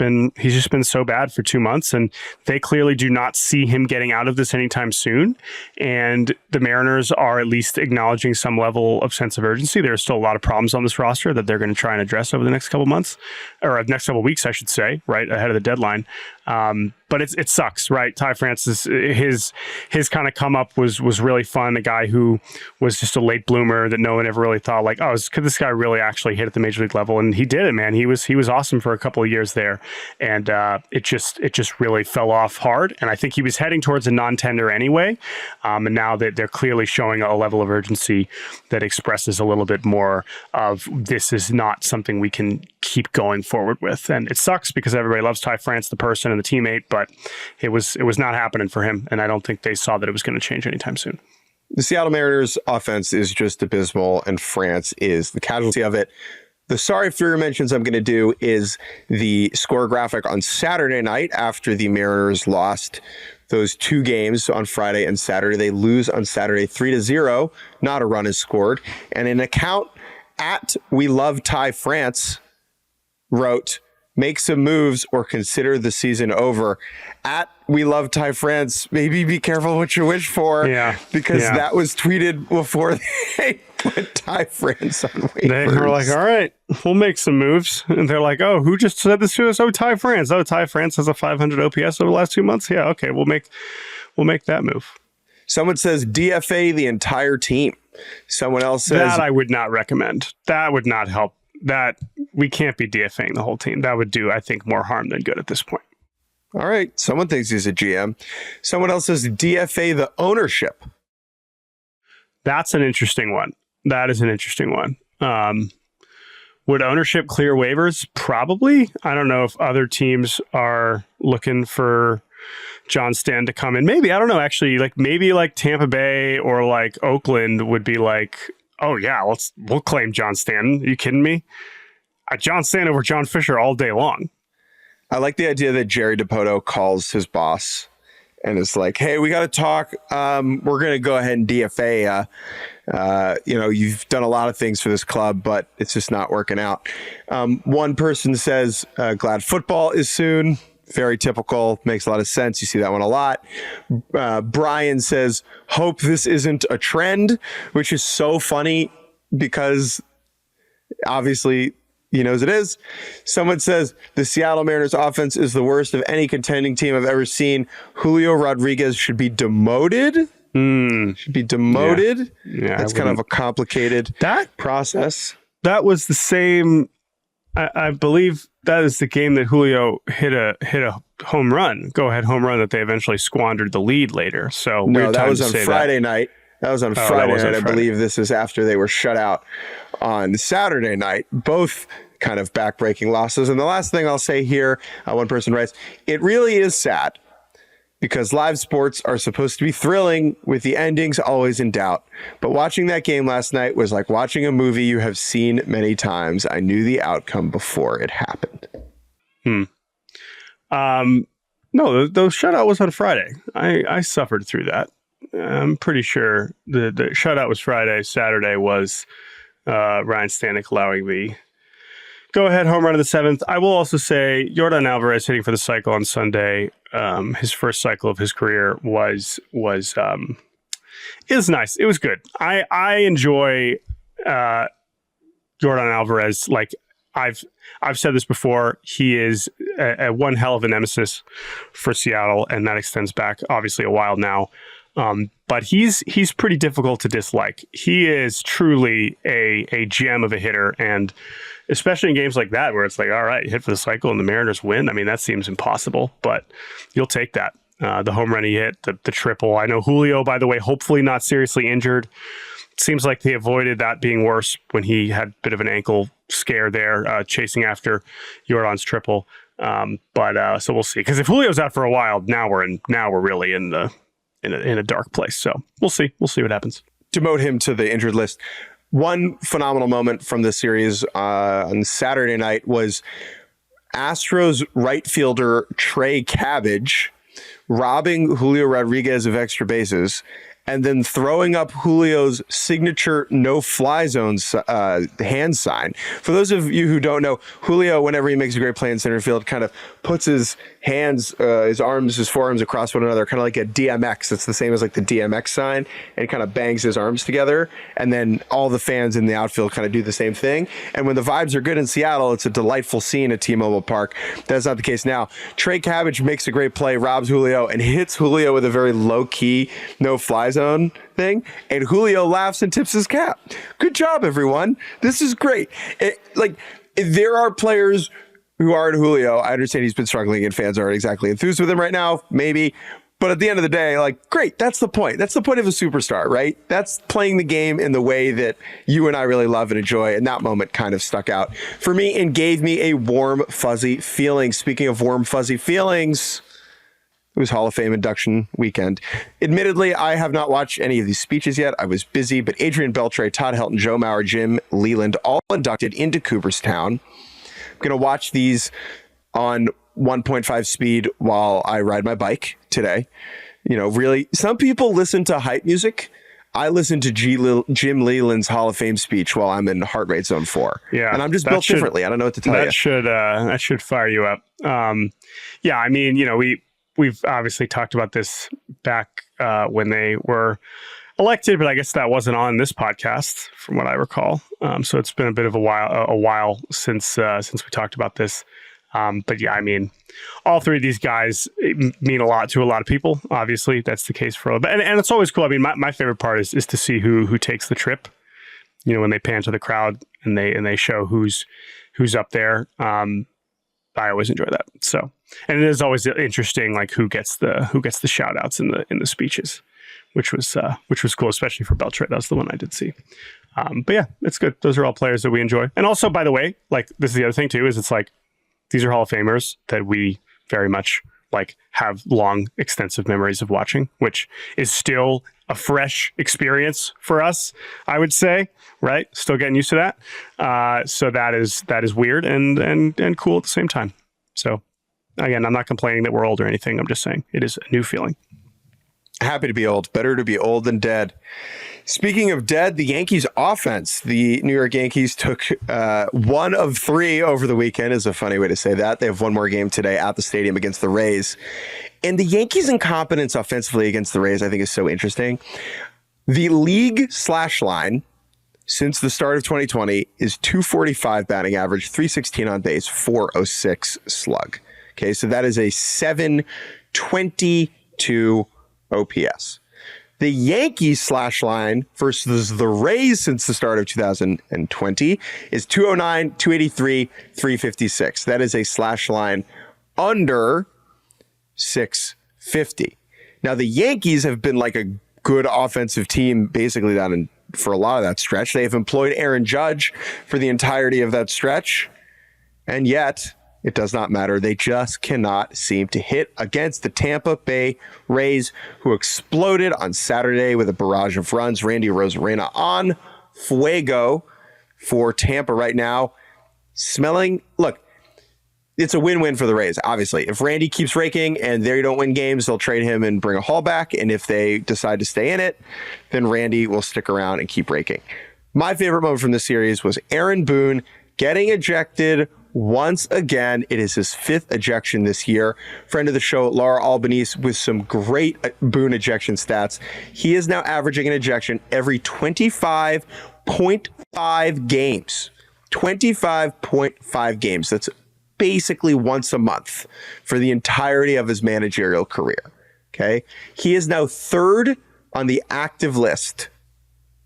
been so bad for 2 months, and they clearly do not see him getting out of this anytime soon. And the Mariners are at least acknowledging some level of sense of urgency. There are still a lot of problems on this roster that they're going to try and address over the next couple months, or next couple weeks, I should say, right ahead of the deadline. But it sucks, right? Ty Francis, his kind of come up was really fun. A guy who was just a late bloomer that no one ever really thought could this guy really actually hit at the major league level? And he did it, man. He was awesome for a couple of years there, and it just really fell off hard. And I think he was heading towards a non-tender anyway. And now that they're clearly showing a level of urgency that expresses a little bit more of this is not something we can keep going forward with. And it sucks because everybody loves Ty France, the person and the teammate, but it was not happening for him. And I don't think they saw that it was going to change anytime soon. The Seattle Mariners offense is just abysmal, and France is the casualty of it. The sorry for your mentions I'm going to do is the score graphic on Saturday night after the Mariners lost those 2 games on Friday and Saturday. They lose on Saturday 3-0. Not a run is scored. And an account at We Love Ty France wrote, "Make some moves or consider the season over." At We Love Ty France, maybe be careful what you wish for. Yeah. Because that was tweeted before they put Ty France on waivers. They were like, all right, we'll make some moves. And they're like, oh, who just said this to us? Oh, Ty France. Oh, Ty France has a 500 OPS over the last 2 months. Yeah, okay, we'll make that move. Someone says DFA the entire team. Someone else says that I would not recommend. That would not help. That we can't be DFAing the whole team. That would do, I think, more harm than good at this point. All right. Someone thinks he's a GM. Someone else says DFA the ownership. That's an interesting one. That is an interesting one. Would ownership clear waivers? Probably. I don't know if other teams are looking for John Stanton to come in. Maybe. I don't know, actually. Maybe Tampa Bay or Oakland would be like, oh, yeah, we'll claim John Stanton. Are you kidding me? John Stanton over John Fisher all day long. I like the idea that Jerry Dipoto calls his boss and is like, hey, we got to talk. We're going to go ahead and DFA. You've done a lot of things for this club, but it's just not working out. One person says, glad football is soon. Very typical. Makes a lot of sense. You see that one a lot. Brian says, hope this isn't a trend, which is so funny because obviously he knows it is. Someone says the Seattle Mariners offense is the worst of any contending team I've ever seen. Julio Rodriguez should be demoted. Should be demoted. Yeah, that's kind of a complicated process. That was the same. I believe that is the game that Julio hit a go-ahead home run that they eventually squandered the lead later. So no, that was on Friday night. That was on Friday night. I believe this is after they were shut out on Saturday night. Both kind of back-breaking losses. And the last thing I'll say here, one person writes, it really is sad because live sports are supposed to be thrilling with the endings always in doubt. But watching that game last night was like watching a movie you have seen many times. I knew the outcome before it happened. No, the shutout was on Friday. I suffered through that. I'm pretty sure the shutout was Friday. Saturday was Ryan Stanek allowing the go-ahead home run in the 7th. I will also say Jordan Alvarez hitting for the cycle on Sunday. His first cycle of his career was nice. It was good. I enjoy Jordan Alvarez. Like I've said this before. He is a one hell of a nemesis for Seattle, and that extends back obviously a while now. But he's pretty difficult to dislike. He is truly a gem of a hitter, and especially in games like that where it's like, all right, hit for the cycle and the Mariners win. I mean, that seems impossible, but you'll take that. The home run he hit, the triple. I know Chourio, by the way, hopefully not seriously injured. It seems like they avoided that being worse when he had a bit of an ankle scare there, chasing after Jordan's triple. But so we'll see. Because if Julio's out for a while, now we're really in a dark place. So we'll see. We'll see what happens. Demote him to the injured list. One phenomenal moment from this series on Saturday night was Astros right fielder Trey Cabbage robbing Julio Rodriguez of extra bases and then throwing up Julio's signature no-fly zone hand sign. For those of you who don't know, Julio, whenever he makes a great play in center field, kind of puts his hands, his arms, his forearms across one another, kind of like a DMX. It's the same as like the DMX sign, and he kind of bangs his arms together. And then all the fans in the outfield kind of do the same thing. And when the vibes are good in Seattle, it's a delightful scene at T-Mobile Park. That's not the case now. Trey Cabbage makes a great play, robs Julio, and hits Julio with a very low-key no-fly zone thing. And Julio laughs and tips his cap. Good job, everyone. This is great. There are players who aren't Julio. I understand he's been struggling and fans aren't exactly enthused with him right now, maybe. But at the end of the day, great. That's the point. That's the point of a superstar, right? That's playing the game in the way that you and I really love and enjoy. And that moment kind of stuck out for me and gave me a warm, fuzzy feeling. Speaking of warm, fuzzy feelings, it was Hall of Fame induction weekend. Admittedly, I have not watched any of these speeches yet. I was busy, but Adrian Beltre, Todd Helton, Joe Mauer, Jim Leland, all inducted into Cooperstown. I'm going to watch these on 1.5 speed while I ride my bike today. Really, some people listen to hype music. I listen to Jim Leland's Hall of Fame speech while I'm in heart rate zone 4. Yeah, and I'm just built differently. I don't know what to tell you. That should fire you up. Yeah, I mean, we've obviously talked about this back when they were elected, but I guess that wasn't on this podcast, from what I recall. So it's been a bit of a while since we talked about this. But yeah, I mean, all three of these guys mean a lot to a lot of people. Obviously, that's the case for all. And it's always cool. I mean, my favorite part is to see who takes the trip. When they pan to the crowd and they show who's up there. I always enjoy that. So, and it is always interesting, like who gets the shout outs in the speeches, which was cool, especially for Beltre. That was the one I did see. But yeah, it's good. Those are all players that we enjoy. And also, by the way, this is the other thing too, is it's like, these are Hall of Famers that we very much have long, extensive memories of watching, which is still a fresh experience for us, I would say, right? Still getting used to that. So that is weird and cool at the same time. So again, I'm not complaining that we're old or anything. I'm just saying it is a new feeling. Happy to be old. Better to be old than dead. Speaking of dead, the Yankees offense. The New York Yankees took 1 of 3 over the weekend, is a funny way to say that. They have one more game today at the stadium against the Rays. And the Yankees' incompetence offensively against the Rays, I think, is so interesting. The league slash line since the start of 2020 is 245 batting average, 316 on base, 406 slug. Okay, so that is a 722 OPS. The Yankees slash line versus the Rays since the start of 2020 is 209, 283, 356. That is a slash line under 650. Now, the Yankees have been like a good offensive team basically for a lot of that stretch. They have employed Aaron Judge for the entirety of that stretch, and yet it does not matter. They just cannot seem to hit against the Tampa Bay Rays, who exploded on Saturday with a barrage of runs. Randy Rosarena on fuego for Tampa right now. Look, it's a win-win for the Rays, obviously. If Randy keeps raking and they don't win games, they'll trade him and bring a Hall back. And if they decide to stay in it, then Randy will stick around and keep raking. My favorite moment from this series was Aaron Boone getting ejected once again. It is his 5th ejection this year. Friend of the show, Laura Albanese, with some great Boone ejection stats. He is now averaging an ejection every 25.5 games. 25.5 games. That's basically once a month for the entirety of his managerial career. Okay. He is now 3rd on the active list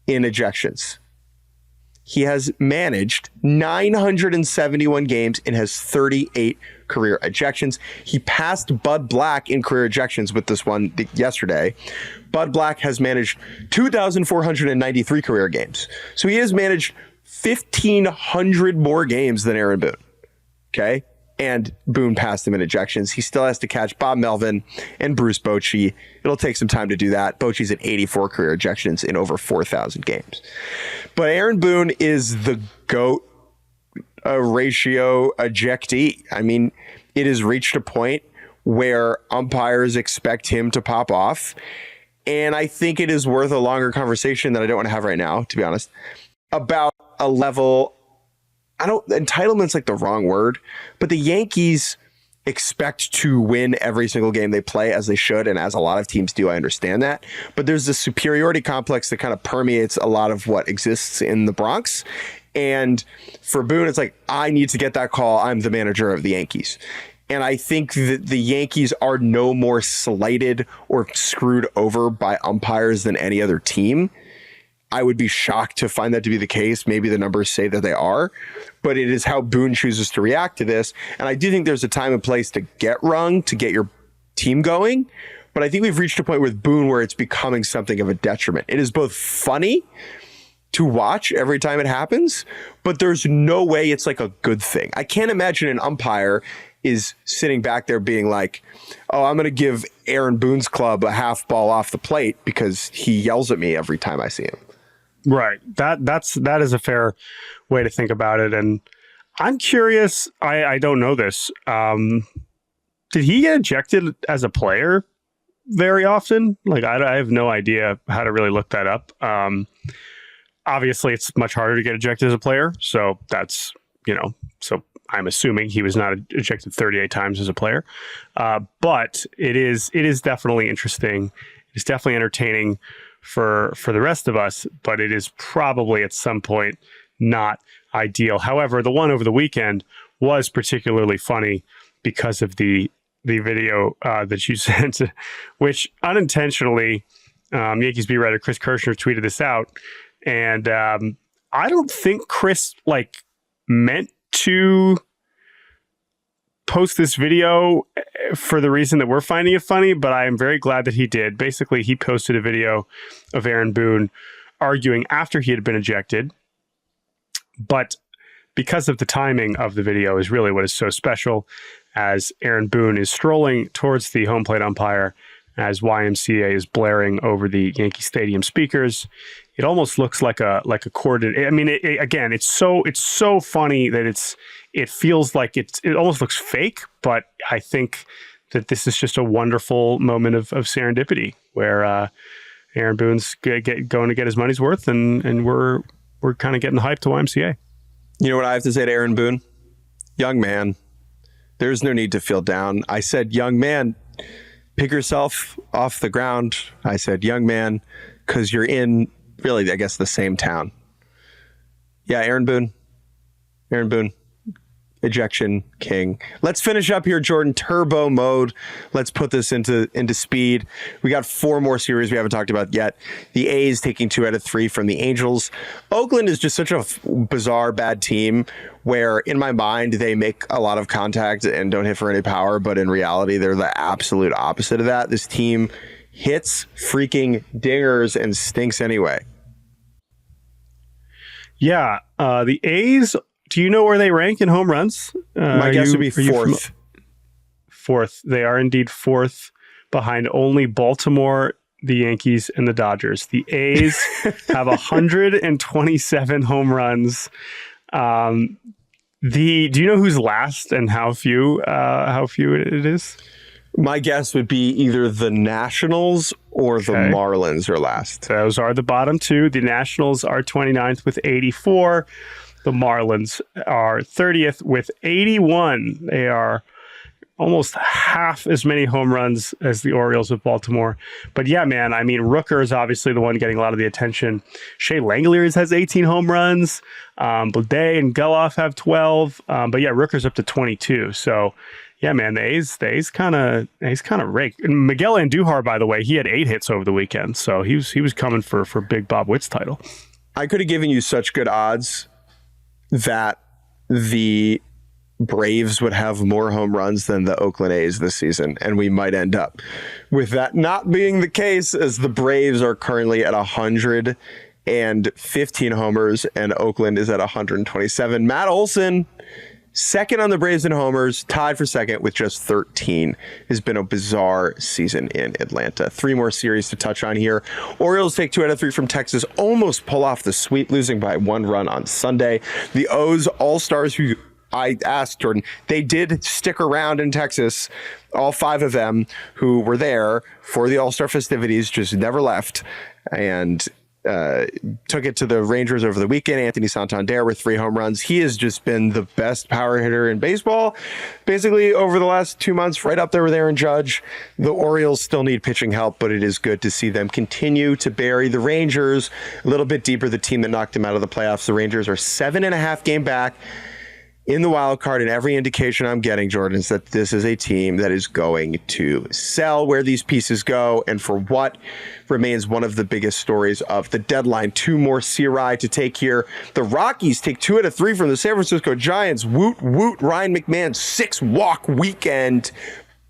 in ejections. He has managed 971 games and has 38 career ejections. He passed Bud Black in career ejections with this one yesterday. Bud Black has managed 2,493 career games. So he has managed 1,500 more games than Aaron Boone. Okay. And Boone passed him in ejections. He still has to catch Bob Melvin and Bruce Bochy. It'll take some time to do that. Bochy's at 84 career ejections in over 4,000 games. But Aaron Boone is the GOAT ratio ejectee. I mean, it has reached a point where umpires expect him to pop off. And I think it is worth a longer conversation that I don't want to have right now, to be honest, about a level. Entitlement's like the wrong word, but the Yankees expect to win every single game they play, as they should, and as a lot of teams do. I understand that. But there's this superiority complex that kind of permeates a lot of what exists in the Bronx. And for Boone, it's like, I need to get that call. I'm the manager of the Yankees. And I think that the Yankees are no more slighted or screwed over by umpires than any other team. I would be shocked to find that to be the case. Maybe the numbers say that they are, but it is how Boone chooses to react to this. And I do think there's a time and place to get rung, to get your team going. But I think we've reached a point with Boone where it's becoming something of a detriment. It is both funny to watch every time it happens, but there's no way it's like a good thing. I can't imagine an umpire is sitting back there being like, oh, I'm going to give Aaron Boone's club a half ball off the plate because he yells at me every time I see him. Right. That is a fair way to think about it. And I'm curious, I don't know this. Did he get ejected as a player very often? Like, I have no idea how to really look that up. Obviously, it's much harder to get ejected as a player. So that's, so I'm assuming he was not ejected 38 times as a player. But it is definitely interesting. It's definitely entertaining for the rest of us, but it is probably at some point not ideal. However, the one over the weekend was particularly funny because of the video that you sent, which unintentionally, Yankees beat writer Chris Kirshner tweeted this out, and I don't think Chris meant to post this video for the reason that we're finding it funny, but I am very glad that he did. Basically, he posted a video of Aaron Boone arguing after he had been ejected, but because of the timing of the video is really what is so special, as Aaron Boone is strolling towards the home plate umpire as YMCA is blaring over the Yankee Stadium speakers. It almost looks like a coordinated. I mean, again, it's so funny that it feels like it almost looks fake, but I think that this is just a wonderful moment of serendipity where Aaron Boone's going to get his money's worth, and we're kind of getting hyped to YMCA. You know what I have to say to Aaron Boone? Young man, there's no need to feel down. I said, young man, pick yourself off the ground. I said, young man, because you're in really, I guess, the same town. Yeah, Aaron Boone, ejection king. Let's finish up here, Jordan. Turbo mode. Let's put this into speed. We got 4 more series we haven't talked about yet. The A's taking 2 out of 3 from the Angels. Oakland is just such a bizarre, bad team where, in my mind, they make a lot of contact and don't hit for any power, but in reality, they're the absolute opposite of that. This team hits freaking dingers and stinks anyway. Yeah, the A's, do you know where they rank in home runs? My guess would be 4th. 4th. They are indeed 4th, behind only Baltimore, the Yankees, and the Dodgers. The A's have 127 home runs. Do you know who's last and how few it is? My guess would be either the Nationals or the Marlins are last. Those are the bottom 2. The Nationals are 29th with 84. The Marlins are 30th with 81. They are almost half as many home runs as the Orioles of Baltimore. But yeah, man, I mean, Rooker is obviously the one getting a lot of the attention. Shea Langeliers has 18 home runs. Boudet and Geloff have 12. But yeah, Rooker's up to 22. So yeah, man, the A's kind of raked. And Miguel Andujar, by the way, he had 8 hits over the weekend, so he was coming for Big Bob Witt's title. I could have given you such good odds that the Braves would have more home runs than the Oakland A's this season, and we might end up with that not being the case, as the Braves are currently at 115 homers and Oakland is at 127. Matt Olson, second on the Braves in homers, tied for second with just 13. Has been a bizarre season in Atlanta. 3 more series to touch on here. Orioles take 2 out of 3 from Texas, almost pull off the sweep, losing by 1 run on Sunday. The O's All-Stars, who I asked Jordan, they did stick around in Texas. All 5 of them who were there for the All-Star festivities just never left, and took it to the Rangers over the weekend. Anthony Santander with 3 home runs. He has just been the best power hitter in baseball, basically over the last 2 months, right up there with Aaron Judge. The Orioles still need pitching help, but it is good to see them continue to bury the Rangers a little bit deeper. The team that knocked them out of the playoffs, the Rangers, are 7.5 game back in the wild card, and every indication I'm getting, Jordan, is that this is a team that is going to sell where these pieces go, and for what remains one of the biggest stories of the deadline. 2 more CRI to take here. The Rockies take 2 out of 3 from the San Francisco Giants. Woot, woot, Ryan McMahon, 6-walk weekend,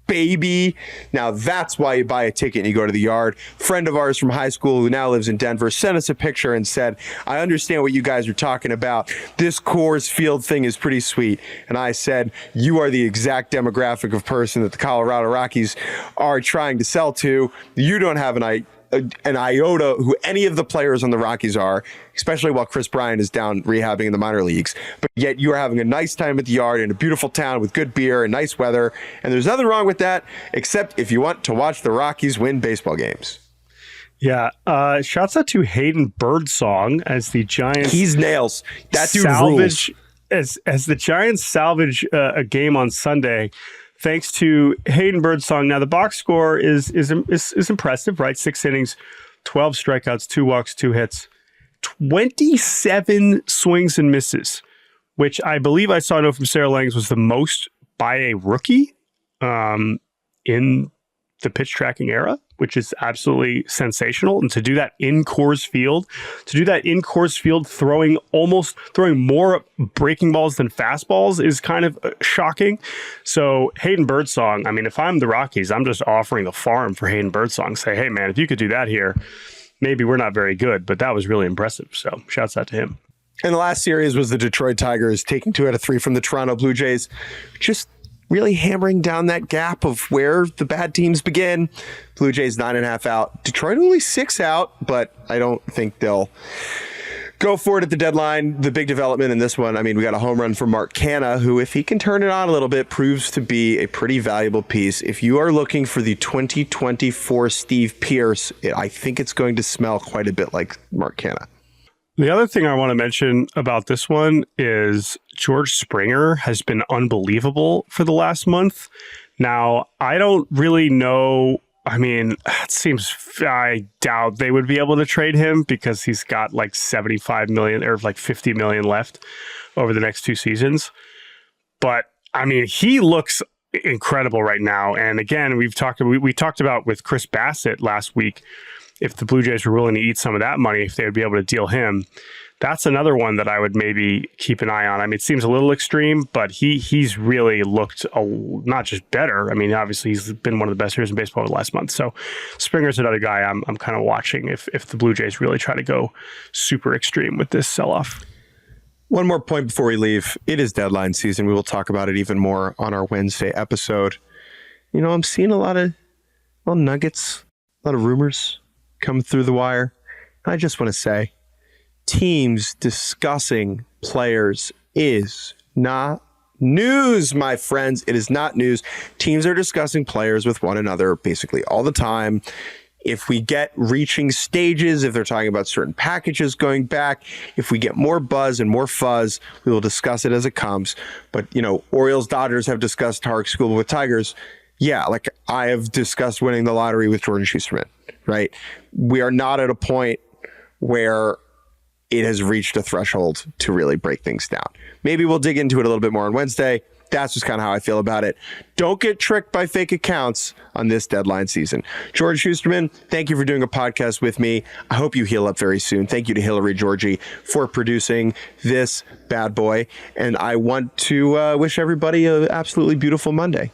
baby. Now that's why you buy a ticket and you go to the Yard. Friend of ours from high school who now lives in Denver sent us a picture and said, I understand what you guys are talking about. This Coors Field thing is pretty sweet. And I said, you are the exact demographic of person that the Colorado Rockies are trying to sell to. You don't have an iota who any of the players on the Rockies are, especially while Chris Bryant is down rehabbing in the minor leagues. But yet you are having a nice time at the Yard in a beautiful town with good beer and nice weather. And there's nothing wrong with that, except if you want to watch the Rockies win baseball games. Yeah. Shouts out to Hayden Birdsong as the Giants. He's nails. That dude salvage rules. As the Giants salvage a game on Sunday, thanks to Hayden Birdsong. Now, the box score is impressive, right? 6 innings, 12 strikeouts, 2 walks, 2 hits, 27 swings and misses, which I believe I saw a note from Sarah Langs was the most by a rookie in the pitch tracking era, which is absolutely sensational. And to do that in Coors Field, throwing more breaking balls than fastballs is kind of shocking. So Hayden Birdsong, I mean, if I'm the Rockies, I'm just offering the farm for Hayden Birdsong. Say, hey man, if you could do that here, maybe we're not very good, but that was really impressive. So shouts out to him. And the last series was the Detroit Tigers taking 2 out of 3 from the Toronto Blue Jays. Just really hammering down that gap of where the bad teams begin. Blue Jays 9.5 out. Detroit only 6 out, but I don't think they'll go for it at the deadline. The big development in this one, I mean, we got a home run from Mark Canha, who, if he can turn it on a little bit, proves to be a pretty valuable piece. If you are looking for the 2024 Steve Pearce, I think it's going to smell quite a bit like Mark Canha. The other thing I want to mention about this one is George Springer has been unbelievable for the last month. Now, I don't really know. I mean, I doubt they would be able to trade him because he's got like 75 million or like 50 million left over the next 2 seasons. But I mean, he looks incredible right now. And again, we talked about with Chris Bassett last week, if the Blue Jays were willing to eat some of that money, if they would be able to deal him. That's another one that I would maybe keep an eye on. I mean, it seems a little extreme, but he's really looked not just better. I mean, obviously he's been one of the best hitters in baseball over the last month. So Springer's another guy I'm kind of watching if the Blue Jays really try to go super extreme with this sell-off. One more point before we leave. It is deadline season. We will talk about it even more on our Wednesday episode. You know, I'm seeing a lot of nuggets, a lot of rumors coming through the wire. I just want to say, teams discussing players is not news, my friends. It is not news. Teams are discussing players with one another basically all the time. If we get reaching stages, if they're talking about certain packages going back, if we get more buzz and more fuzz, we will discuss it as it comes. But, you know, Orioles, Dodgers have discussed Tarek School with Tigers. Yeah, like I have discussed winning the lottery with Jordan Shusterman, right? We are not at a point where it has reached a threshold to really break things down. Maybe we'll dig into it a little bit more on Wednesday. That's just kind of how I feel about it. Don't get tricked by fake accounts on this deadline season. Jordan Shusterman, thank you for doing a podcast with me. I hope you heal up very soon. Thank you to Hillary Georgie for producing this bad boy. And I want to wish everybody an absolutely beautiful Monday.